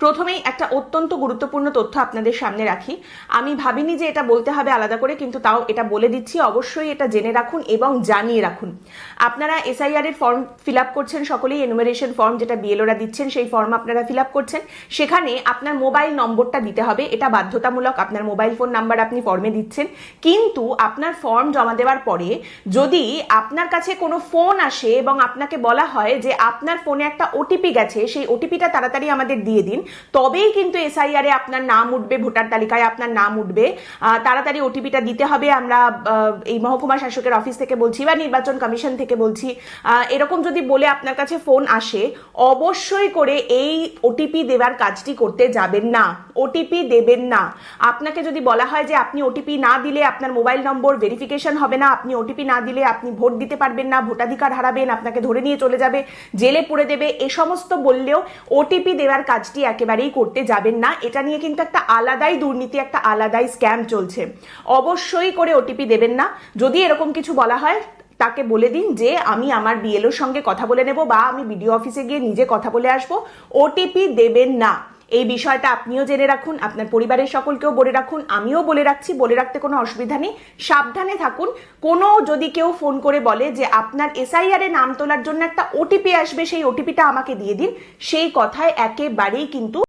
প্রথমেই একটা অত্যন্ত গুরুত্বপূর্ণ তথ্য আপনাদের সামনে রাখি। আমি ভাবিনি যে এটা বলতে হবে আলাদা করে, কিন্তু তাও এটা বলে দিচ্ছি। অবশ্যই এটা জেনে রাখুন এবং জানিয়ে রাখুন। আপনারা এসআইআর এর ফর্ম ফিল আপ করছেন সকলেই, এনুমারেশন ফর্ম যেটা বিএলওরা দিচ্ছেন সেই ফর্ম আপনারা ফিল আপ করছেন। সেখানে আপনার মোবাইল নম্বরটা দিতে হবে, এটা বাধ্যতামূলক। আপনার মোবাইল ফোন নাম্বার আপনি ফর্মে দিচ্ছেন, কিন্তু আপনার ফর্ম জমা দেওয়ার পরে যদি আপনার কাছে কোনো ফোন আসে এবং আপনাকে বলা হয় যে আপনার ফোনে একটা ওটিপি গেছে, সেই ওটিপিটা তাড়াতাড়ি আমাদের দিয়ে দিন, তবেই কিন্তু এসআইআর এ আপনার নাম উঠবে, ভোটার তালিকায় আপনার নাম উঠবে। তাড়াতাড়ি ওটিপিটা দিতে হবে। আমরা এই মহকুমা শাসকের অফিস থেকে বলছি বা নির্বাচন কমিশন থেকে বলছি, এরকম যদি বলে আপনার কাছে ফোন আসে, অবশ্যই করে এই ওটিপি দেওয়ার কাজটি করতে যাবেন না। ওটিপি দেবেন না। আপনাকে যদি বলা হয় যে আপনি ওটিপি না দিলে আপনার মোবাইল নম্বর ভেরিফিকেশন হবে না, আপনি ওটিপি না দিলে আপনি ভোট দিতে পারবেন না, ভোটাধিকার হারাবেন, আপনাকে ধরে নিয়ে চলে যাবে, জেলে পুরে দেবে, এ সমস্ত বললেও ওটিপি দেওয়ার কাজটি একেবারেই করতে যাবেন না। এটা নিয়ে কিন্তু একটা আলাদাই দুর্নীতি, একটা আলাদাই স্ক্যাম চলছে। অবশ্যই করে ওটিপি দেবেন না। যদি এরকম কিছু বলা হয়, তাকে বলে দিন যে আমি আমার বিএলওর সঙ্গে কথা বলে নেব বা আমি বিডিও অফিসে গিয়ে নিজে কথা বলে আসবো। ওটিপি দেবেন না। এই বিষয়টা আপনিও জেনে রাখুন, আপনার পরিবারের সকলকেও বলে রাখুন, আমিও বলে রাখছি। বলে রাখতে কোনো অসুবিধা নেই, সাবধানে থাকুন। কোনো যদি কেউ ফোন করে বলে যে আপনার এসআইআর এ নাম তোলার জন্য একটা ওটিপি আসবে, সেই ওটিপিটা আমাকে দিয়ে দিন, সেই কথায় একেবারেই কিন্তু